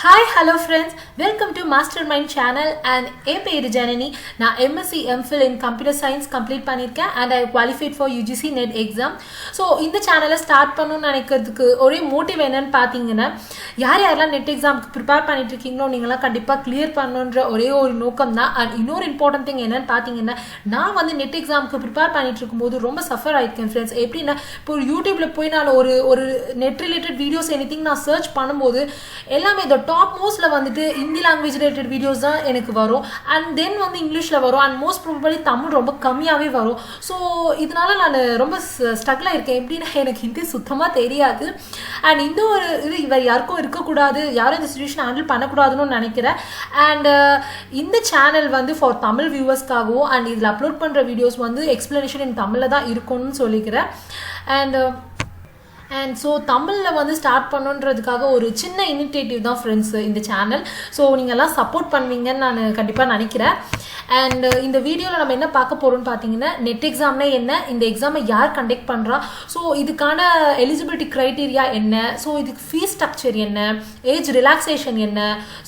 Hi, hello friends. Welcome to Mastermind channel and என் பேரு ஜனனி. நான் MSc MPhil in Computer Science complete பண்ணிருக்கேன் and I qualified for UGC NET exam. So இந்த சேனலை start பண்ணணும்னு நினைக்கிறதுக்கு ஒரே மோட்டிவ் என்னன்னு பார்த்தீங்கன்னா யாரெல்லாம் நெட் எக்ஸாமுக்கு ப்ரிப்பேர் பண்ணிட்டு இருக்கீங்களோ நீங்களாம் கண்டிப்பாக கிளியர் பண்ணணுன்ற ஒரே ஒரு நோக்கம் தான். அண்ட் இன்னொரு இம்பார்ட்டன்ட் திங் என்னன்னு பார்த்தீங்கன்னா நான் வந்து நெட் எக்ஸாமுக்கு ப்ரிப்பேர் பண்ணிட்டு இருக்கும்போது ரொம்ப சஃபர் ஆயிருக்கேன் ஃப்ரெண்ட்ஸ். எப்படின்னா இப்போ யூடியூப்ல போய் நான் ஒரு நெட் ரிலேட்டட் வீடியோஸ் எனிதிங் நான் சர்ச் பண்ணும்போது எல்லாமே இந்த டாப் மோஸ்ட்ல வந்துட்டு ஹிந்தி லாங்குவேஜ் ரிலேட்டட் வீடியோஸ் தான் எனக்கு வரும். அண்ட் தென் வந்து இங்கிலீஷில் வரும். அண்ட் மோஸ்ட் ப்ராபபிலி தமிழ் ரொம்ப கம்மியாகவே வரும். ஸோ இதனால நான் ரொம்ப ஸ்ட்ரகிள் ஆயிருக்கேன். எப்படின்னா எனக்கு ஹிந்தி சுத்தமாக தெரியாது. அண்ட் இந்த ஒரு இது இவர் யாருக்கும் இருக்கக்கூடாது, யாரும் இந்த சுச்சுவேஷன் ஹேண்டில் பண்ணக்கூடாதுன்னு நினைக்கிறேன். அண்ட் இந்த சேனல் வந்து ஃபார் தமிழ் வியூவர்ஸ்க்காகவும் அண்ட் இதில் அப்லோட் பண்ணுற வீடியோஸ் வந்து எக்ஸ்பிளனேஷன் இன் தமிழில் தான் இருக்கும்னு சொல்லிக்கிறேன். அண்ட் ஸோ தமிழில் வந்து ஸ்டார்ட் பண்ணுன்றதுக்காக ஒரு சின்ன இனிஷியேட்டிவ் தான் ஃப்ரெண்ட்ஸ் இந்த சேனல். ஸோ நீங்கள்லாம் சப்போர்ட் பண்ணுவீங்கன்னு நான் கண்டிப்பாக நினைக்கிறேன். அண்ட் இந்த வீடியோவில் நம்ம என்ன பார்க்க போகிறோம்னு பார்த்தீங்கன்னா நெட் எக்ஸாம்னா என்ன, இந்த எக்ஸாமை யார் கண்டக்ட் பண்ணுறா, ஸோ இதுக்கான எலிஜிபிலிட்டி க்ரைட்டீரியா என்ன, ஸோ இதுக்கு ஃபீஸ் ஸ்ட்ரக்சர் என்ன, ஏஜ் ரிலாக்ஸேஷன் என்ன,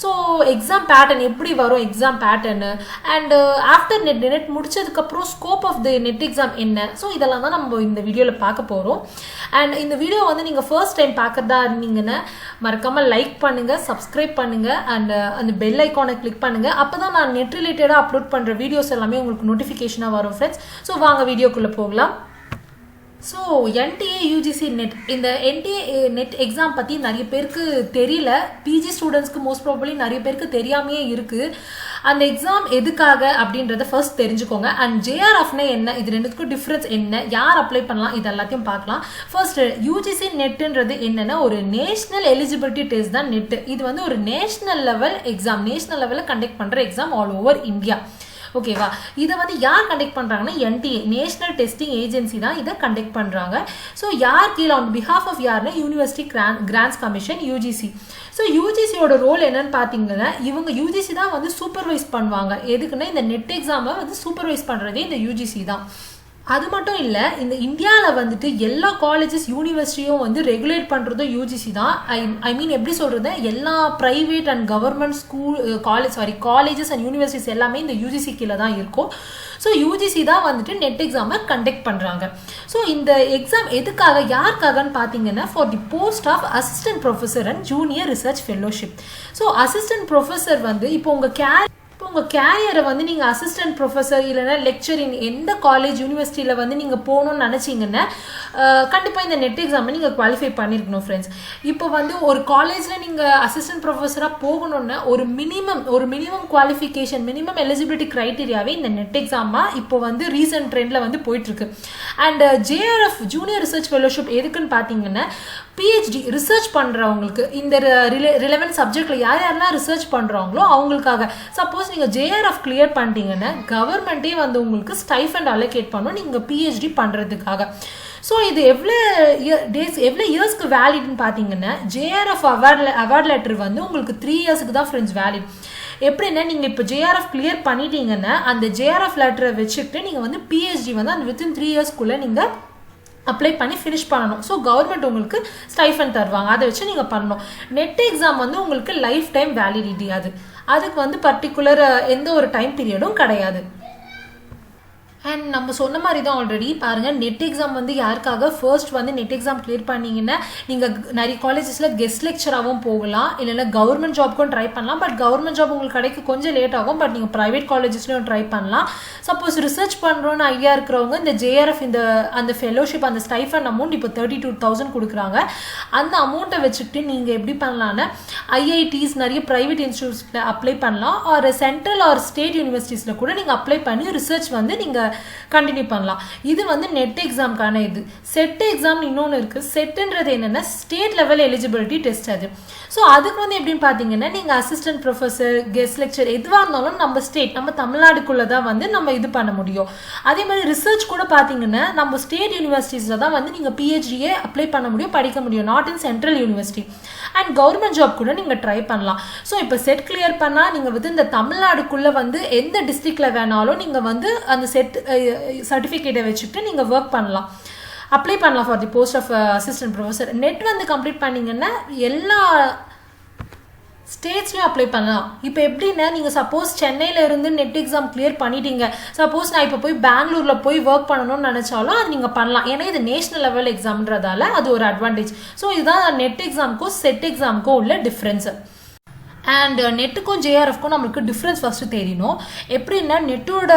ஸோ எக்ஸாம் பேட்டர்ன் எப்படி வரும், exam pattern, and after NET முடிச்சதுக்கப்புறம் scope of the NET exam என்ன, ஸோ இதெல்லாம் தான் நம்ம இந்த வீடியோவில் பார்க்க போகிறோம். அண்ட் இந்த வீடியோ வந்து நீங்கள் ஃபர்ஸ்ட் டைம் பார்க்கறதா இருந்தீங்கன்னா மறக்காமல் லைக் பண்ணுங்கள், சப்ஸ்கிரைப் பண்ணுங்கள், அண்ட் அந்த பெல் ஐக்கானை கிளிக் பண்ணுங்கள். அப்போ தான் நான் நெட் ரிலேட்டடாக அப்லோட் பண்ணுற வீடியோஸ் எல்லாமே உங்களுக்கு நோட்டிஃபிகேஷனாக வரும் ஃப்ரெண்ட்ஸ். ஸோ வாங்க வீடியோக்குள்ளே போகலாம். ஸோ NTA UGC நெட், இந்த NTA நெட் எக்ஸாம் பற்றி நிறைய பேருக்கு தெரியல. பிஜி ஸ்டூடெண்ட்ஸ்க்கு மோஸ்ட் ப்ராபபிலி நிறைய பேருக்கு தெரியாமையே இருக்குது. அந்த எக்ஸாம் எதுக்காக அப்படின்றத ஃபர்ஸ்ட் தெரிஞ்சுக்கோங்க. அண்ட் JRFனா என்ன, இது ரெண்டுத்துக்கும் டிஃப்ரென்ஸ் என்ன, யார் அப்ளை பண்ணலாம், இது எல்லாத்தையும் பார்க்கலாம். ஃபர்ஸ்ட் UGC நெட்டுன்றது என்னென்னா ஒரு நேஷ்னல் எலிஜிபிலிட்டி டெஸ்ட் தான் நெட்டு. இது வந்து ஒரு நேஷ்னல் லெவல் எக்ஸாம், நேஷ்னல் லெவலில் கண்டக்ட் பண்ணுற எக்ஸாம் ஆல் ஓவர் இந்தியா. ஓகேவா, இதை வந்து யார் கண்டக்ட் பண்ணுறாங்கன்னா NTA நேஷனல் டெஸ்டிங் ஏஜென்சி தான் இதை கண்டக்ட் பண்ணுறாங்க. ஸோ யார் கீழே ஆன் பிஹாஃப் ஆஃப் யாருன்னா university grants commission UGC. So யூஜிசியோட ரோல் என்னன்னு பார்த்தீங்கன்னா இவங்க UGC தான் வந்து சூப்பர்வைஸ் பண்ணுவாங்க. எதுக்குன்னா இந்த நெட் எக்ஸாமை வந்து சூப்பர்வைஸ் பண்ணுறதே இந்த UGC தான். அது மட்டும் இல்லை, இந்த இந்தியாவில் வந்துட்டு எல்லா காலேஜஸ் யூனிவர்சிட்டியும் வந்து ரெகுலேட் பண்ணுறதும் UGC தான். ஐ மீன் எப்படி சொல்கிறது, எல்லா private and government school colleges and universities எல்லாமே இந்த UGC கீழே தான் இருக்கும். ஸோ UGC தான் வந்துட்டு நெட் எக்ஸாமை கண்டக்ட் பண்ணுறாங்க. ஸோ இந்த எக்ஸாம் எதுக்காக யாருக்காகன்னு பார்த்தீங்கன்னா for the post of assistant professor and junior research fellowship. So assistant professor வந்து இப்போ உங்கள் கேரியரை வந்து நீங்கள் அசிஸ்டன்ட் ப்ரொஃபஸர் இல்லைன்னா லெக்சரிங் எந்த காலேஜ் யூனிவர்சிட்டியில் வந்து நீங்கள் போகணும்னு நினச்சிங்கன்னா கண்டிப்பாக இந்த நெட் எக்ஸாமை நீங்கள் குவாலிஃபை பண்ணியிருக்கணும் ஃப்ரெண்ட்ஸ். இப்போ வந்து ஒரு காலேஜில் நீங்கள் அசிஸ்டன்ட் ப்ரொஃபஸராக போகணுன்னா ஒரு மினிமம் குவாலிஃபிகேஷன், மினிமம் எலிஜிபிலிட்டி க்ரைட்டீரியாவே இந்த நெட் எக்ஸாமாக இப்போ வந்து ரீசெண்ட் ட்ரெண்டில் வந்து போயிட்டுருக்கு. And JRF junior research fellowship எதுக்குன்னு பார்த்தீங்கன்னா PhD ரிசர்ச் பண்ணுறவங்களுக்கு, இந்த ரிலவெண்ட் சப்ஜெக்டில் யாரெல்லாம் ரிசர்ச் பண்ணுறாங்களோ அவங்களுக்காக. சப்போஸ் நீங்கள் JRF கிளியர் பண்ணிட்டீங்கன்னா கவர்மெண்ட்டே வந்து உங்களுக்கு ஸ்டைஃபண்ட் அலோகேட் பண்ணும் நீங்கள் PhD பண்ணுறதுக்காக. ஸோ இது எவ்வளோ இயர்ஸ்க்கு வேலிட்னு பார்த்தீங்கன்னா JRF அவார்ட் லெட்டர் வந்து உங்களுக்கு 3 இயர்ஸுக்கு தான் ஃப்ரெண்ட்ஸ் வேலிட். எப்படின்னா நீங்கள் இப்போ JRF கிளியர் பண்ணிட்டீங்கன்னா அந்த JRF லெட்டரை வச்சுக்கிட்டு நீங்கள் வந்து PhD வந்து அந்த வித்தின் 3 இயர்ஸ்க்குள்ளே நீங்கள் அப்ளை பண்ணி ஃபினிஷ் பண்ணணும். ஸோ கவர்மெண்ட் உங்களுக்கு ஸ்டைஃபண்ட் தருவாங்க, அதை வச்சு நீங்கள் பண்ணணும். நெட் எக்ஸாம் வந்து உங்களுக்கு லைஃப் டைம் வேலிடிட்டி, அதுக்கு வந்து பர்டிகுலர் எந்த ஒரு டைம் பீரியடும் கிடையாது. அண்ட் நம்ம சொன்ன மாதிரி தான் ஆல்ரெடி பாருங்கள் நெட் எக்ஸாம் வந்து யாருக்காக ஃபர்ஸ்ட் வந்து நெட் எக்ஸாம் கிளியர் பண்ணிங்கன்னா நீங்கள் நிறைய காலேஜஸில் கெஸ்ட் லெக்சராகவும் போகலாம், இல்லைன்னா கவர்மெண்ட் ஜாப்க்கும் ட்ரை பண்ணலாம். பட் கவர்மெண்ட் ஜாப் உங்களுக்கு கிடைக்க கொஞ்சம் லேட் ஆகும். பட் நீங்கள் ப்ரைவேட் காலேஜஸ்லையும் ட்ரை பண்ணலாம். சப்போஸ் ரிசர்ச் பண்ணுறோன்னு ஐடியா இருக்கிறவங்க இந்த JRF அந்த ஃபெல்லோஷிப் அந்த ஸ்டைஃபண்ட் அமௌண்ட் இப்போ 32,000 கொடுக்குறாங்க. அந்த அமௌண்ட்டை வச்சுக்கிட்டு நீங்கள் எப்படி பண்ணலான்னா IITs நிறைய ப்ரைவேட் இன்ஸ்டியூட்ஸில் அப்ளை பண்ணலாம். ஒரு சென்ட்ரல் ஆர் ஸ்டேட் யூனிவர்சிட்டிஸில் கூட நீங்கள் அப்ளை பண்ணி ரிசர்ச் வந்து நீங்கள் கண்டினியூ பண்ணலாம். இது வந்து நெட் எக்ஸாம்க்கான இது. செட் எக்ஸாம் இன்னொன்று இருக்குது. செட்டுன்றது என்னென்னா ஸ்டேட் லெவல் எலிஜிபிலிட்டி டெஸ்ட். அது ஸோ அதுக்கு வந்து எப்படின்னு பார்த்தீங்கன்னா நீங்கள் அசிஸ்டன்ட் ப்ரொஃபஸர், கெஸ்ட் லெக்சர் எதுவாக இருந்தாலும் நம்ம தமிழ்நாடுக்குள்ளே தான் வந்து நம்ம இது பண்ண முடியும். அதே மாதிரி ரிசர்ச் கூட பார்த்தீங்கன்னா நம்ம ஸ்டேட் யூனிவர்சிட்டிஸில் தான் வந்து நீங்கள் PhDயே அப்ளை பண்ண முடியும், படிக்க முடியும், not in central university. And government job கூட நீங்கள் ட்ரை பண்ணலாம். ஸோ இப்போ செட் கிளியர் பண்ணால் நீங்கள் வந்து இந்த தமிழ்நாடுக்குள்ளே வந்து எந்த டிஸ்ட்ரிக்டில் வேணாலும் நீங்கள் வந்து அந்த செட் சர்டிஃபிகேட்டை வச்சுக்கிட்டு நீங்கள் ஒர்க் பண்ணலாம், அப்ளை பண்ணலாம் for the post of assistant professor. NET வந்து கம்ப்ளீட் பண்ணிங்கன்னா எல்லா ஸ்டேட்ஸ்லையும் அப்ளை பண்ணலாம். இப்போ எப்படின்னா நீங்கள் சப்போஸ் சென்னையில் இருந்து நெட் எக்ஸாம் கிளியர் பண்ணிட்டீங்க, சப்போஸ் நான் இப்போ போய் பெங்களூரில் போய் ஒர்க் பண்ணணும்னு நினச்சாலும் அது நீங்கள் பண்ணலாம். ஏன்னா இது நேஷனல் லெவல் எக்ஸாம்ன்றதால அது ஒரு அட்வான்டேஜ். ஸோ இதுதான் நெட் எக்ஸாமுக்கும் செட் எக்ஸாமுக்கும் உள்ள டிஃப்ரென்ஸு. அண்ட் நெட்டுக்கும் ஜேஆர்எஃப்க்கும் நம்மளுக்கு டிஃப்ரென்ஸ் ஃபஸ்ட்டு தெரியணும். எப்படின்னா நெட்டோட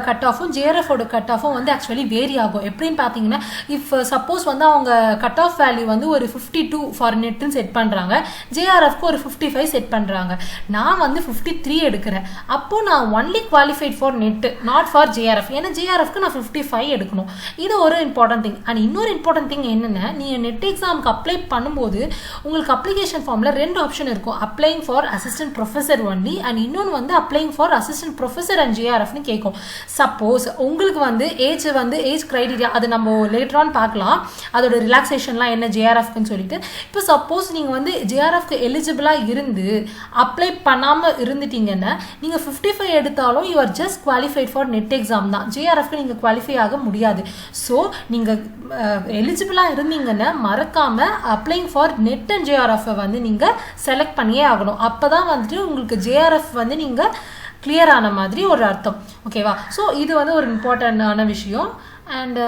கட் ஆஃபும் ஜேஆர்எஃபோட கட் ஆஃபும் வந்து ஆக்சுவலி வேரி ஆகும். எப்படின்னு பார்த்தீங்கன்னா இஃப் சப்போஸ் வந்து அவங்க கட் ஆஃப் வேல்யூ வந்து ஒரு 52 ஃபார் நெட்டுன்னு செட் பண்ணுறாங்க, ஜேஆர்எஃப்க்கு ஒரு 55 செட் பண்ணுறாங்க. நான் வந்து 53 எடுக்கிறேன். அப்போது நான் only qualified for net, not for JRF. ஏன்னா ஜேஆர்எஃப்க்கு நான் 55 எடுக்கணும். இது ஒரு இம்பார்ட்டன்ட் திங். அண்ட் இன்னொரு இம்பார்ட்டன்ட் திங் என்னென்னா, நீங்கள் நெட் எக்ஸாமுக்கு அப்ளை பண்ணும்போது உங்களுக்கு அப்ளிகேஷன் ஃபார்மில் 2 ஆப்ஷன் இருக்கும். அப்ளைங் for assistant professor only and இன்னொன்று வந்து applying for assistant professor and JRFனு கேட்கும். சப்போஸ் உங்களுக்கு வந்து ஏஜ் கிரைடீரியா அது நம்ம லேட்டர் ஆன் பார்க்கலாம், அதோட ரிலாக்ஸேஷன்லாம் என்ன ஜேஆர்எஃப்க்குன்னு சொல்லிட்டு. இப்போ சப்போஸ் நீங்கள் வந்து ஜேஆர்எஃப்க்கு எலிஜிபிளாக இருந்து அப்ளை பண்ணாமல் இருந்துட்டீங்கன்னா நீங்கள் 55 எடுத்தாலும் you are just qualified for net exam தான். ஜேஆர்எஃப்க்கு நீங்கள் குவாலிஃபை ஆக முடியாது. ஸோ நீங்கள் எலிஜிபிளாக இருந்தீங்கன்னா மறக்காமல் அப்ளைங் ஃபார் நெட் அண்ட் ஜேஆர்எஃப்பை வந்து நீங்கள் செலக்ட் பண்ணியே ஆகணும். அப்போ தான் வந்துட்டு உங்களுக்கு ஜேஆர்எஃப் வந்து நீங்கள் கிளியர் ஆன மாதிரி ஒரு அர்த்தம். ஓகேவா? ஸோ இது வந்து ஒரு இம்பார்ட்டண்டான விஷயம். அண்ட்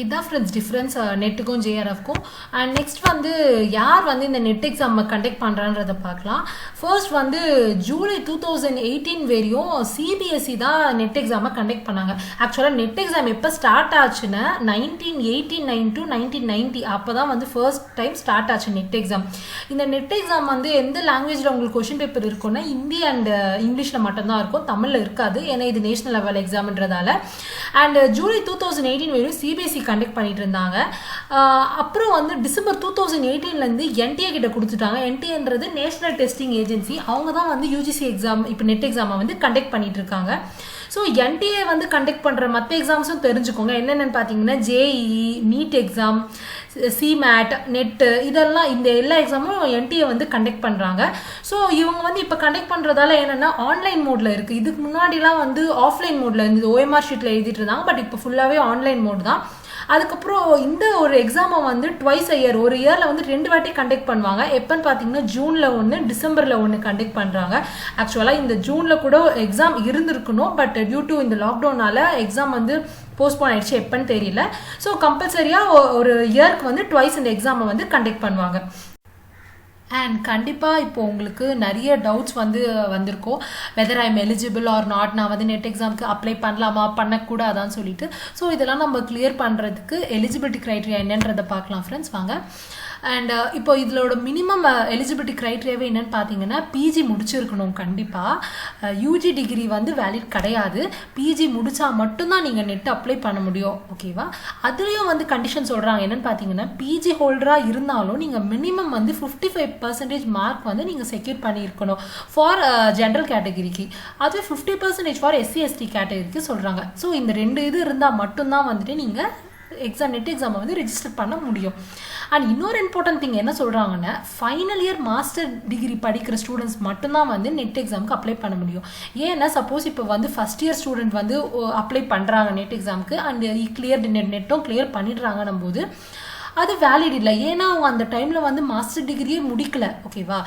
இதுதான் ஃப்ரெண்ட்ஸ் டிஃப்ரென்ஸ் நெட்டுக்கும் ஜேஆர்எஃப்க்கும். அண்ட் நெக்ஸ்ட் வந்து யார் வந்து இந்த நெட் எக்ஸாம் கண்டக்ட் பண்ணுறான்றதை பார்க்கலாம். ஃபர்ஸ்ட் வந்து ஜூலை 2018 வரையும் சிபிஎஸ்சி தான் நெட் எக்ஸாமை கண்டக்ட் பண்ணாங்க. ஆக்சுவலாக நெட் எக்ஸாம் எப்போ ஸ்டார்ட் ஆச்சுன்னா 1989 to 1990 அப்போ தான் வந்து ஃபர்ஸ்ட் டைம் ஸ்டார்ட் ஆச்சு நெட் எக்ஸாம். இந்த நெட் எக்ஸாம் வந்து எந்த லாங்குவேஜில் உங்களுக்கு கொஷின் பேப்பர் இருக்குன்னா ஹிந்தி அண்ட் இங்கிலீஷில் மட்டும்தான் இருக்கும், தமிழில் இருக்காது. ஏன்னா இது நேஷனல் லெவல் எக்ஸாம்ன்றதால. அண்ட் ஜூலை 2018 வரையும் சிபிஎஸ்சி கண்டக்ட் பண்ணிட்டு இருந்தாங்க. அப்புறம் வந்து டிசம்பர் 2018 என்டிஏ கிட்ட கொடுத்துட்டாங்க. என்டிஏன்றது நேஷனல் டெஸ்டிங் ஏஜென்சி. அவங்க தான் வந்து யூஜிசி எக்ஸாம் இப்போ நெட் எக்ஸாமை வந்து கண்டக்ட் பண்ணிட்டு இருக்காங்க. ஸோ என்டிஏ வந்து கண்டக்ட் பண்ணுற மற்ற எக்ஸாம்ஸும் தெரிஞ்சுக்கோங்க. என்னென்னு பார்த்தீங்கன்னா ஜேஇஇ, நீட் எக்ஸாம், சிமேட், நெட்டு, இதெல்லாம் இந்த எல்லா எக்ஸாமும் என்டிஏ வந்து கண்டக்ட் பண்ணுறாங்க. ஸோ இவங்க வந்து இப்போ கண்டக்ட் பண்ணுறதால என்னென்னா ஆன்லைன் மோடில் இருக்குது. இதுக்கு முன்னாடிலாம் வந்து ஆஃப்லைன் மோடில் இருந்தது, ஓஎம்ஆர் ஷீட்டில் எழுதிட்டு இருந்தாங்க. பட் இப்போ ஃபுல்லாகவே ஆன்லைன் மோட் தான். அதுக்கப்புறம் இந்த ஒரு எக்ஸாமை வந்து ட்வைஸ் அ இயர், ஒரு இயரில் வந்து 2 வாட்டி கண்டக்ட் பண்ணுவாங்க. எப்போன்னு பார்த்தீங்கன்னா ஜூனில் ஒன்று, டிசம்பரில் ஒன்று கண்டக்ட் பண்ணுறாங்க. ஆக்சுவலாக இந்த ஜூனில் கூட எக்ஸாம் இருந்திருக்கணும், பட் டியூ டு இந்த லாக்டவுனால் எக்ஸாம் வந்து போஸ்ட்போன் ஆயிடுச்சு, எப்போன்னு தெரியல. ஸோ கம்பல்சரியாக ஒரு இயருக்கு வந்து ட்வைஸ் இந்த எக்ஸாமை வந்து கண்டக்ட் பண்ணுவாங்க. அண்ட் கண்டிப்பாக இப்போ உங்களுக்கு நிறைய டவுட்ஸ் வந்து வந்திருக்கும், whether I am eligible or not, நான் வந்து நெட் எக்ஸாமுக்கு அப்ளை பண்ணலாமா பண்ணக்கூடாதான்னு சொல்லிட்டு. ஸோ இதெல்லாம் நம்ம கிளியர் பண்ணுறதுக்கு எலிஜிபிலிட்டி க்ரைட்டீரியா என்னன்றதை பார்க்கலாம் ஃப்ரெண்ட்ஸ், வாங்க. அண்ட் இப்போ இதோட மினிமம் எலிஜிபிலிட்டி க்ரைட்டீரியாவே என்னென்னு பார்த்தீங்கன்னா பிஜி முடிச்சிருக்கணும். கண்டிப்பாக யூஜி டிகிரி வந்து வேலிட் கிடையாது. பிஜி முடித்தா மட்டும்தான் நீங்கள் நெட் அப்ளை பண்ண முடியும். ஓகேவா? அதுலேயும் வந்து கண்டிஷன் சொல்கிறாங்க. என்னென்னு பார்த்தீங்கன்னா பிஜி ஹோல்டராக இருந்தாலும் நீங்கள் மினிமம் வந்து 55% மார்க் வந்து நீங்கள் செக்யூர் பண்ணியிருக்கணும் ஃபார் ஜென்ரல் கேட்டகிரிக்கு. அதுவே 50% ஃபார் எஸ்சி எஸ்டி கேட்டகிரிக்கு சொல்கிறாங்க. ஸோ இந்த 2 இது இருந்தால் மட்டும்தான் வந்துட்டு நீங்கள் நெட் எக்ஸாமை வந்து ரெஜிஸ்டர் பண்ண முடியும். அண்ட் இன்னொரு இம்பார்ட்டன்ட் திங் என்ன சொல்கிறாங்கன்னா ஃபைனல் இயர் மாஸ்டர் டிகிரி படிக்கிற ஸ்டூடெண்ட்ஸ் மட்டும்தான் வந்து நெட் எக்ஸாமுக்கு அப்ளை பண்ண முடியும். ஏன்னா சப்போஸ் இப்போ வந்து ஃபஸ்ட் இயர் ஸ்டூடெண்ட் வந்து அப்ளை பண்ணுறாங்க நெட் எக்ஸாமுக்கு அண்ட் கிளியர் நெட்டும் கிளியர் பண்ணிடுறாங்கன்னும் போது அது வேலிட் இல்லை. ஏன்னா அவங்க அந்த டைமில் வந்து மாஸ்டர் டிகிரியே முடிக்கல. ஓகேவா?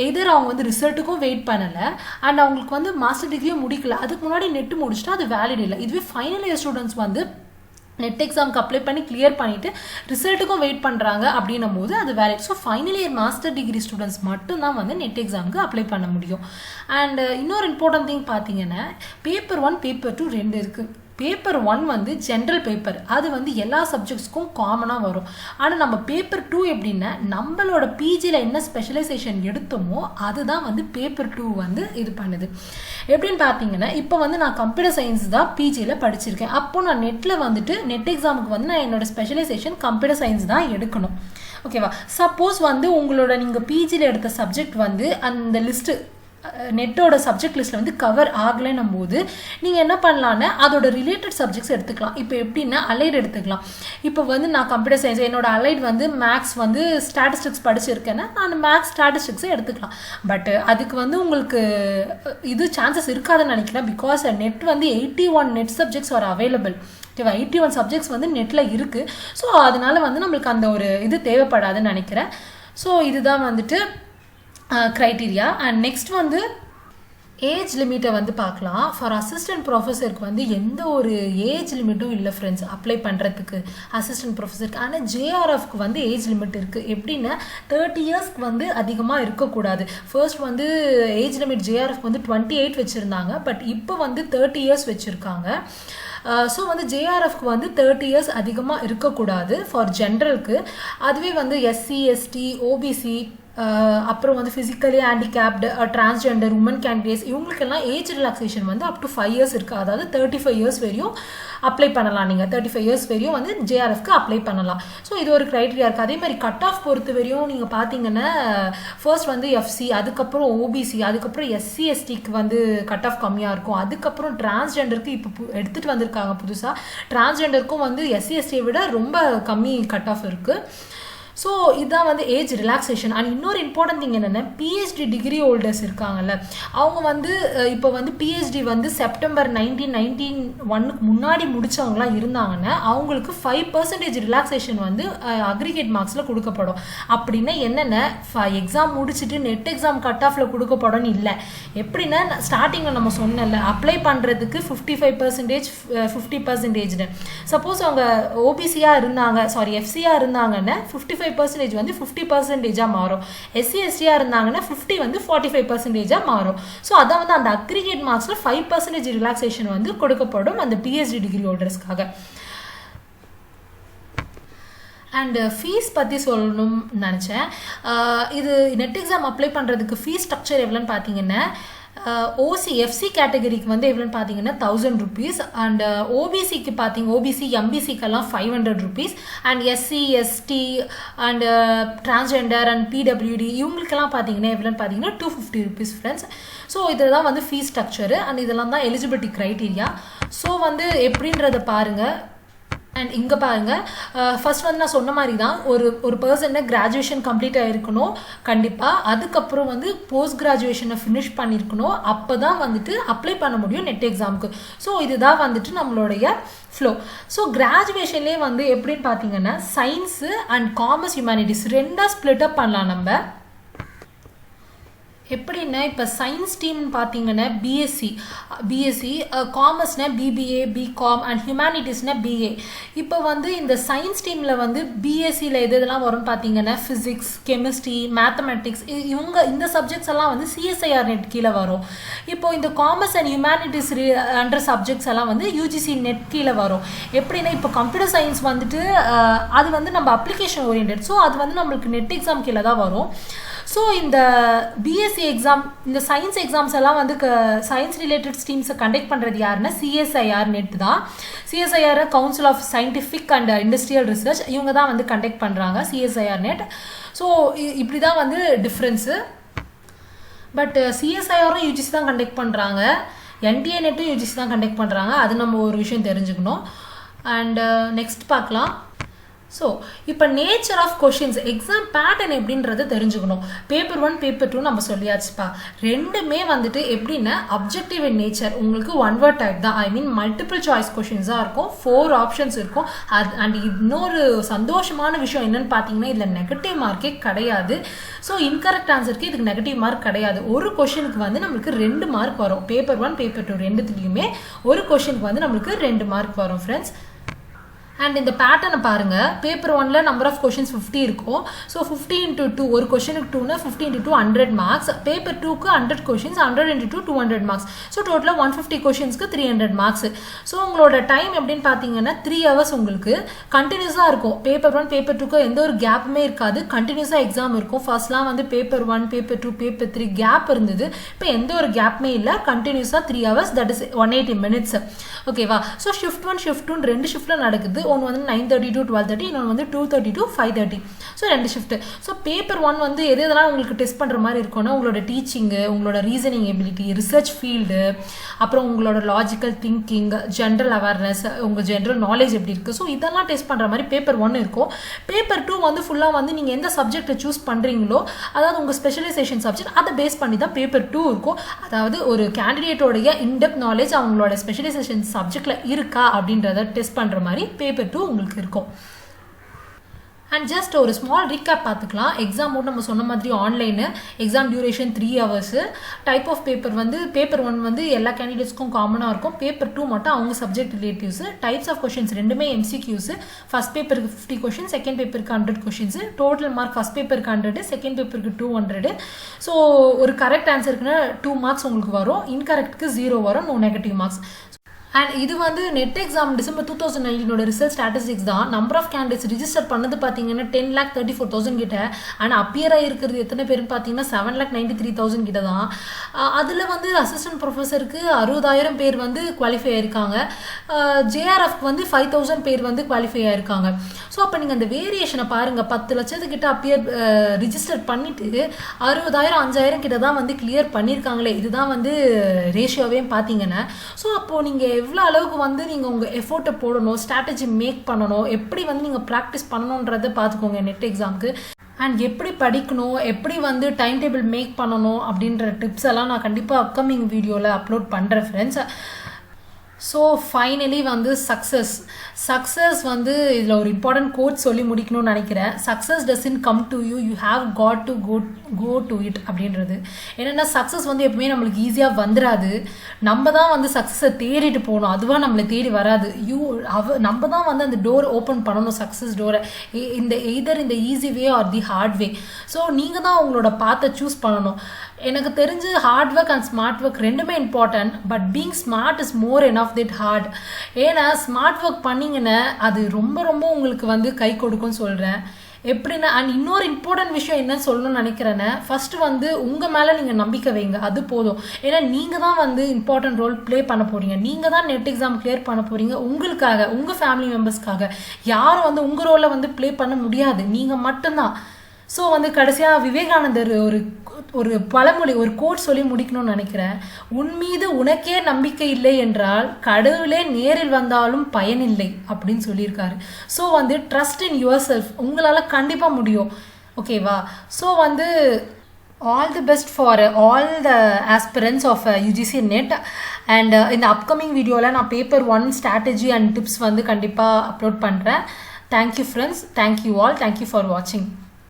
எதர் அவங்க வந்து ரிசல்ட்டுக்கும் வெயிட் பண்ணலை அண்ட் அவங்களுக்கு வந்து மாஸ்டர் டிகிரியே முடிக்கல, அதுக்கு முன்னாடி நெட்டு முடிச்சுட்டா அது வேலிட் இல்லை. இதுவே ஃபைனல் இயர் ஸ்டூடெண்ட்ஸ் வந்து நெட் எக்ஸாமுக்கு அப்ளை பண்ணி கிளியர் பண்ணிவிட்டு ரிசல்ட்டுக்கும் வெயிட் பண்ணுறாங்க அப்படின்னும் போது அது valid. So final year master degree students மட்டும்தான் வந்து நெட் எக்ஸாமுக்கு அப்ளை பண்ண முடியும். அண்ட் இன்னொரு இம்பார்ட்டன்ட் திங் பார்த்தீங்கன்னா பேப்பர் 1 பேப்பர் 2 2 இருக்குது. பேப்பர் 1 வந்து ஜென்ரல் பேப்பர், அது வந்து எல்லா சப்ஜெக்ட்ஸ்க்கும் காமனாக வரும். ஆனால் நம்ம பேப்பர் 2 எப்படின்னா நம்மளோட பிஜியில் என்ன ஸ்பெஷலைசேஷன் எடுத்தோமோ அதுதான் வந்து பேப்பர் 2 வந்து இது பண்ணுது. எப்படின்னு பார்த்தீங்கன்னா இப்போ வந்து நான் கம்ப்யூட்டர் சயின்ஸ் தான் பிஜியில் படிச்சிருக்கேன். அப்போது நான் நெட்டில் வந்துட்டு நெட் எக்ஸாமுக்கு வந்து நான் என்னோட ஸ்பெஷலைசேஷன் கம்ப்யூட்டர் சயின்ஸ் தான் எடுக்கணும். ஓகேவா? சப்போஸ் வந்து உங்களோட நீங்கள் பிஜியில் எடுத்த சப்ஜெக்ட் வந்து அந்த லிஸ்ட்டு நெட்டோட சப்ஜெக்ட் லிஸ்ட்டில் வந்து கவர் ஆகலைன்னும் போது நீங்கள் என்ன பண்ணலான்னா அதோட ரிலேட்டட் சப்ஜெக்ட்ஸ் எடுத்துக்கலாம். இப்போ எப்படின்னா அலைட் எடுத்துக்கலாம். இப்போ வந்து நான் கம்ப்யூட்டர் சயின்ஸ், என்னோட அலைட் வந்து மேக்ஸ் வந்து ஸ்டாட்டிஸ்டிக்ஸ் படிச்சிருக்கேன்னா நான் மேக்ஸ் ஸ்டாட்டிஸ்டிக்ஸை எடுத்துக்கலாம். பட் அதுக்கு வந்து உங்களுக்கு இது சான்சஸ் இருக்காதுன்னு நினைக்கிறேன். பிகாஸ் நெட் வந்து 81 நெட் சப்ஜெக்ட்ஸ் ஆர் அவைலபிள். ஓகேவா? 81 சப்ஜெக்ட்ஸ் வந்து நெட்டில் இருக்குது. ஸோ அதனால வந்து நம்மளுக்கு அந்த ஒரு இது தேவைப்படாதுன்னு நினைக்கிறேன். ஸோ இதுதான் வந்துட்டு க்ரைட்டீரியா. அண்ட் நெக்ஸ்ட் வந்து ஏஜ் லிமிட்டை வந்து பார்க்கலாம். ஃபார் அசிஸ்டன்ட் ப்ரொஃபஸருக்கு வந்து எந்த ஒரு ஏஜ் லிமிட்டும் இல்லை ஃப்ரெண்ட்ஸ் அப்ளை பண்ணுறதுக்கு அசிஸ்டன்ட் ப்ரொஃபஸருக்கு. ஆனால் ஜேஆர்எஃப்க்கு வந்து ஏஜ் லிமிட் இருக்குது. எப்படின்னா 30 இயர்ஸ்க்கு வந்து அதிகமாக இருக்கக்கூடாது. ஃபர்ஸ்ட் வந்து ஏஜ் லிமிட் ஜேஆர்எஃப்க்கு வந்து 28 வச்சுருந்தாங்க. பட் இப்போ வந்து 30 இயர்ஸ் வச்சுருக்காங்க. ஸோ வந்து ஜேஆர்எஃப்க்கு வந்து 30 இயர்ஸ் அதிகமாக இருக்கக்கூடாது ஃபார் ஜென்ரலுக்கு. அதுவே வந்து எஸ்சி எஸ்டி ஓபிசி அப்புறம் வந்து physically handicapped transgender women candidates இவங்களுக்கெல்லாம் ஏஜ் ரிலாக்ஸேஷன் வந்து அப் டு 5 இயர்ஸ் இருக்குது. அதாவது 35 இயர்ஸ் வரையும் அப்ளை பண்ணலாம். நீங்கள் 35 இயர்ஸ் வரையும் வந்து ஜேஆர்எஃப்க்கு அப்ளை பண்ணலாம். ஸோ இது ஒரு க்ரைட்டீரியா இருக்குது. அதே மாதிரி கட் ஆஃப் பொறுத்த வரையும் நீங்கள் பார்த்தீங்கன்னா ஃபர்ஸ்ட் வந்து எஃப்சி, அதுக்கப்புறம் ஓபிசி, அதுக்கப்புறம் எஸ்சி எஸ்டிக்கு வந்து கட் ஆஃப் கம்மியாக இருக்கும். அதுக்கப்புறம் டிரான்ஸ்ஜெண்டருக்கு இப்போ எடுத்துகிட்டு வந்திருக்காங்க புதுசாக. டிரான்ஸ்ஜெண்டருக்கும் வந்து எஸ்சி எஸ்டியை விட ரொம்ப கம்மி கட் ஆஃப் இருக்குது. ஸோ இதுதான் வந்து ஏஜ் ரிலாக்ஸேஷன். அண்ட் இன்னொரு இம்பார்ட்டன்ட் திங் என்னென்னா பிஹெச்டி டிகிரி ஹோல்டர்ஸ் இருக்காங்கல்ல, அவங்க வந்து இப்போ வந்து பிஹெச்டி வந்து செப்டம்பர் 1991க்கு முன்னாடி முடித்தவங்களாம் இருந்தாங்கன்னா அவங்களுக்கு 5% ரிலாக்ஸேஷன் வந்து அக்ரிகேட் மார்க்ஸில் கொடுக்கப்படும். அப்படின்னா என்னென்ன எக்ஸாம் முடிச்சுட்டு நெட் எக்ஸாம் கட் ஆஃபில் கொடுக்கப்படும் இல்லை. எப்படின்னா ஸ்டார்டிங்கில் நம்ம சொன்னல அப்ளை பண்ணுறதுக்கு 55% 50%. சப்போஸ் அவங்க ஓபிசியாக இருந்தாங்க, சாரி எஃப்சியாக இருந்தாங்கன்னா 55% வந்து 50% மாறும். எஸ்சி எஸ்டியாக இருந்தாங்கன்னா 50 வந்து 45% மாறும். ஸோ அதான் வந்து அந்த அக்ரிகேட் மார்க்ஸில் 5% ரிலாக்ஸேஷன் வந்து கொடுக்கப்படும் அந்த பிஹெச்டி டிகிரி ஹோல்டர்ஸ்க்காக. அண்ட் ஃபீஸ் பற்றி சொல்லணும்னு நினச்சேன். இது நெட் எக்ஸாம் அப்ளை பண்ணுறதுக்கு ஃபீஸ் ஸ்ட்ரக்சர் எவ்வளோன்னு பார்த்தீங்கன்னா ஓசி எஃப்சி கேட்டகரிக்கு வந்து எவ்வளோன்னு பார்த்தீங்கன்னா 1000 rupees. அண்ட் ஓபிசிக்கு ஓபிசி எம்பிசிக்கெல்லாம் 500 rupees. And SC ST and transgender and பிடபிள்யூடி இவங்களுக்கெல்லாம் பார்த்தீங்கன்னா எவ்வளோன்னு பார்த்தீங்கன்னா 250 rupees ஃப்ரெண்ட்ஸ். ஸோ இதெல்லாம் வந்து ஃபீஸ் ஸ்ட்ரக்சரு அண்ட் இதெல்லாம் தான் எலிஜிபிலிட்டி க்ரைட்டீரியா. ஸோ வந்து எப்படின்றத பாருங்கள். அண்ட் இங்கே பாருங்கள், ஃபர்ஸ்ட் வந்து நான் சொன்ன மாதிரி தான் ஒரு பர்சனை கிராஜுவேஷன் கம்ப்ளீட் ஆகிருக்கணும் கண்டிப்பாக. அதுக்கப்புறம் வந்து போஸ்ட் கிராஜுவேஷனை ஃபினிஷ் பண்ணியிருக்கணும். அப்போ தான் வந்துட்டு அப்ளை பண்ண முடியும் நெட் எக்ஸாமுக்கு. ஸோ இதுதான் வந்துட்டு நம்மளுடைய ஃப்ளோ. ஸோ கிராஜுவேஷன்லேயே வந்து எப்படின்னு பார்த்தீங்கன்னா சயின்ஸு அண்ட் காமர்ஸ் ஹியூமனிட்டிஸ் ரெண்டாக ஸ்ப்ளிட் அப் பண்ணலாம் நம்ம. எப்படின்னா இப்போ சயின்ஸ் டீம்னு பார்த்தீங்கன்னா பிஎஸ்சி, காமர்ஸ்னால் பிபிஏ, பிகாம் அண்ட் ஹியூமனிட்டிஸ்னால் பிஏ. இப்போ வந்து இந்த சயின்ஸ் டீமில் வந்து பிஎஸ்சியில் எதெல்லாம் வரும்னு பார்த்தீங்கன்னா ஃபிசிக்ஸ், கெமிஸ்ட்ரி, மேத்தமெட்டிக்ஸ் இந்த சப்ஜெக்ட்ஸ் எல்லாம் வந்து சிஎஸ்ஐஆர் நெட் கீழே வரும். இப்போ இந்த commerce and humanities under subjects எல்லாம் வந்து யூஜிசி நெட் கீழே வரும். எப்படின்னா இப்போ கம்ப்யூட்டர் சயின்ஸ் வந்துட்டு அது வந்து நம்ம அப்ளிகேஷன் ஓரியன்டட். ஸோ அது வந்து நம்மளுக்கு நெட் எக்ஸாம் கீழே தான் வரும். ஸோ இந்த பிஎஸ்சி எக்ஸாம் இந்த சயின்ஸ் எக்ஸாம்ஸ் எல்லாம் வந்து சயின்ஸ் ரிலேட்டட் ஸ்ட்ரீம்ஸை கண்டக்ட் பண்ணுறது யாருன்னா சிஎஸ்ஐஆர் நெட் தான். CSIR council of scientific and industrial research இவங்க தான் வந்து கண்டக்ட் பண்ணுறாங்க சிஎஸ்ஐஆர் நெட். ஸோ இப்படி தான் வந்து டிஃப்ரென்ஸு. பட் சிஎஸ்ஐஆரும் யூஜிசி தான் கண்டக்ட் பண்ணுறாங்க, என்டிஏ நெட்டும் யூஜிசி தான் கண்டக்ட் பண்ணுறாங்க. அது நம்ம ஒரு விஷயம் தெரிஞ்சுக்கணும். அண்ட் நெக்ஸ்ட் பார்க்கலாம். ஸோ இப்போ nature of questions exam pattern எப்படின்றது தெரிஞ்சுக்கணும். பேப்பர் 1 பேப்பர் 2 நம்ம சொல்லியாச்சுப்பா. ரெண்டுமே வந்துட்டு எப்படின்னா அப்ஜெக்டிவ் இன் நேச்சர். உங்களுக்கு ஒன் வேர்ட் டைப் தான், ஐ மீன் மல்டிபிள் சாய்ஸ் கொஷின்ஸாக இருக்கும். 4 ஆப்ஷன்ஸ் இருக்கும். அண்ட் இன்னொரு சந்தோஷமான விஷயம் என்னன்னு பார்த்தீங்கன்னா இதில் நெகட்டிவ் மார்க்கே கிடையாது. ஸோ இன்கரெக்ட் ஆன்சருக்கு இதுக்கு நெகட்டிவ் மார்க் கிடையாது. ஒரு கொஷனுக்கு வந்து நம்மளுக்கு 2 மார்க் வரும். பேப்பர் 1 பேப்பர் 2 ரெண்டுத்துலேயுமே ஒரு கொஷனுக்கு வந்து நம்மளுக்கு 2 மார்க் வரும் ஃப்ரெண்ட்ஸ். அண்ட் இந்த பேட்டர்னை பாருங்கள். பேப்பர் 1ல் நம்பர் ஆஃப் கொஷின்ஸ் 50 இருக்கும். ஸோ 50 × 2 ஒரு கொஷனுக்கு 2னா 50 × 2 100 மார்க்ஸ். பேப்பர் 2க்கு 100 கொஷின்ஸ் 100 × 2 200 மார்க்ஸ். ஸோ டோட்டலாக 150 கொஷின்ஸ்க்கு 300 மார்க்ஸ். ஸோ உங்களோட டைம் எப்படின்னு பார்த்தீங்கன்னா 3 hours உங்களுக்கு கண்டினியூஸாக இருக்கும். பேப்பர் 1 பேப்பர் 2க்கு எந்த ஒரு கேப்புமே இருக்காது, கண்டினியூஸாக எக்ஸாம் இருக்கும். ஃபர்ஸ்ட்லாம் வந்து பேப்பர் 1 பேப்பர் 2 பேப்பர் 3 கேப் இருந்தது. இப்போ எந்த ஒரு கேப்புமே இல்லை, கண்டினியூஸாக 3 hours, தட் இஸ் 180 minutes. ஓகேவா? ஸோ ஷிஃப்ட் 1 ஷிஃப்ட் 2 2 ஷிஃப்ட்டில் நடக்குது. ஒன்று வந்து 9:30 to 12:30, இன்னொன்று வந்து 2:30 to 5:30. So 2 shift. So paper 1 வந்து எதெல்லாம் உங்களுக்கு டெஸ்ட் பண்ணுற மாதிரி இருக்கும்னா உங்களோட டீச்சிங்கு, உங்களோட ரீசனிங் எபிலிட்டி, ரிசர்ச் ஃபீல்டு, அப்புறம் உங்களோட லாஜிக்கல் திங்கிங், ஜென்ரல் அவேர்னஸ், உங்கள் ஜென்ரல் நாலேஜ் எப்படி இருக்குது. ஸோ இதெல்லாம் டெஸ்ட் பண்ணுற மாதிரி பேப்பர் 1 இருக்கும். பேப்பர் 2 வந்து ஃபுல்லாக வந்து நீங்கள் எந்த சப்ஜெக்டை சூஸ் பண்ணுறீங்களோ, அதாவது உங்கள் ஸ்பெஷலைசேஷன் சப்ஜெக்ட், அதை பேஸ் பண்ணி தான் பேப்பர் 2 இருக்கும். அதாவது ஒரு கேண்டிடேட்டோடைய இன்டெப்த் நாலேஜ் அவங்களோட ஸ்பெஷலைசேஷன் சப்ஜெக்டில் இருக்கா அப்படின்றத டெஸ்ட் பண்ணுற மாதிரி பேப்பர் 2 உங்களுக்கு இருக்கும். அண்ட் ஜஸ்ட் ஒரு ஸ்மால் ரீகேப் பார்த்துக்கலாம். எக்ஸாம் மோட் நம்ம சொன்ன மாதிரி online, exam duration 3 hours, type of paper வந்து பேப்பர் 1 வந்து எல்லா கேண்டிடேட்ஸ்க்கும் காமனாக இருக்கும், பேப்பர் 2 மட்டும் அவங்க subject relatives, types of questions ரெண்டுமே MCQs, ஃபர்ஸ்ட் பேப்பருக்கு 50 கொஷின், செகண்ட் பேப்பருக்கு 100 கொஷின்ஸ், டோட்டல் மார்க் ஃபர்ஸ்ட் பேப்பருக்கு 100, செகண்ட் பேப்பருக்கு 200. ஸோ ஒரு கரெக்ட் ஆன்சருக்குன்னா 2 மார்க்ஸ் உங்களுக்கு வரும், இன்கரெக்டுக்கு 0 வரும், நோ நெகட்டிவ் மார்க்ஸ். அண்ட் இது வந்து net exam December 2019 result statistics தான். நம்பர் ஆஃப் கேண்டிடேட்ஸ் ரிஜிஸ்டர் பண்ணது பார்த்தீங்கன்னா 10,34,000 கிட்ட. அண்ட் அப்பியர் ஆகிருக்கிறது எத்தனை பேருன்னு பார்த்தீங்கன்னா 7,93,000 கிட்ட தான். அதில் வந்து அசிஸ்டன்ட் ப்ரொஃபஸருக்கு 60,000 பேர் வந்து குவாலிஃபை ஆயிருக்காங்க, JRFக்கு வந்து 5,000 பேர் வந்து குவாலிஃபை ஆயிருக்காங்க. ஸோ அப்போ நீங்கள் அந்த வேரியேஷனை பாருங்கள், 10 லட்சத்துக்கிட்ட அப்பியர் ரிஜிஸ்டர் பண்ணிவிட்டு 60,000 5,000 கிட்ட தான் வந்து கிளியர் பண்ணியிருக்காங்களே. இதுதான் வந்து ரேஷியோவே பார்த்தீங்கன்னா. ஸோ அப்போது நீங்கள் எவ்வளோ அளவுக்கு வந்து நீங்கள் உங்கள் எஃபோர்ட்டை போடணும், ஸ்ட்ராட்டஜி மேக் பண்ணணும், எப்படி வந்து நீங்கள் ப்ராக்டிஸ் பண்ணணுன்றதை பார்த்துக்கோங்க நெட் எக்ஸாமுக்கு. அண்ட் எப்படி படிக்கணும், எப்படி வந்து டைம் டேபிள் மேக் பண்ணணும் அப்படின்ற டிப்ஸ் எல்லாம் நான் கண்டிப்பாக அப்கமிங் வீடியோவில் அப்லோட் பண்ணுறேன் ஃப்ரெண்ட்ஸ். ஸோ ஃபைனலி வந்து சக்ஸஸ் வந்து இதில் ஒரு இம்பார்ட்டன்ட் கோட் சொல்லி முடிக்கணும்னு நினைக்கிறேன். Success doesn't come to you, you have got to go to it அப்படின்றது. என்னென்னா சக்ஸஸ் வந்து எப்பவுமே நம்மளுக்கு ஈஸியாக வந்துடாது, நம்ம தான் வந்து சக்ஸஸை தேடிட்டு போகணும், அதுவாக நம்மளை தேடி வராது. நம்ம தான் வந்து அந்த டோர் ஓப்பன் பண்ணணும், சக்ஸஸ் டோரை, எய்தர் இந்த easy way or the hard way. So நீங்கள் தான் உங்களோட பாத்தை சூஸ் பண்ணணும். எனக்கு தெரிஞ்சு hard work and smart work ரெண்டுமே important, but being smart is more enough that hard. ஏன்னா ஸ்மார்ட் ஒர்க் பண்ணிங்கன்னா அது ரொம்ப ரொம்ப உங்களுக்கு வந்து கை கொடுக்கும்னு சொல்கிறேன். எப்படின்னா அண்ட் இன்னொரு இம்பார்ட்டன்ட் விஷயம் என்னன்னு சொல்லணும்னு நினைக்கிறேன்னா, ஃபர்ஸ்ட் வந்து உங்கள் மேலே நீங்கள் நம்பிக்கை வைங்க, அது போதும். ஏன்னா நீங்கள் தான் வந்து இம்பார்ட்டன்ட் ரோல் ப்ளே பண்ண போகிறீங்க, நீங்கள் தான் நெட் எக்ஸாம் கிளியர் பண்ண போகிறீங்க, உங்களுக்காக, உங்கள் ஃபேமிலி மெம்பர்ஸ்க்காக. யாரும் வந்து உங்கள் ரோலை வந்து ப்ளே பண்ண முடியாது, நீங்கள் மட்டும்தான். ஸோ வந்து கடைசியாக விவேகானந்தர் ஒரு பழமொழி, ஒரு கோட் சொல்லி முடிக்கணும்னு நினைக்கிறேன். உன் மீது உனக்கே நம்பிக்கை இல்லை என்றால் கடவுளே நேரில் வந்தாலும் பயனில்லை அப்படின்னு சொல்லியிருக்காரு. ஸோ வந்து ட்ரஸ்ட் இன் யுவர் செல்ஃப், உங்களால் கண்டிப்பாக முடியும், ஓகேவா? ஸோ வந்து all the best for all the aspirants of UGC NET. And இந்த அப்கமிங் வீடியோவில் நான் பேப்பர் 1 ஸ்ட்ராட்டஜி அண்ட் டிப்ஸ் வந்து கண்டிப்பாக அப்லோட் பண்ணுறேன். Thank you friends, thank you all, thank you for வாட்சிங்.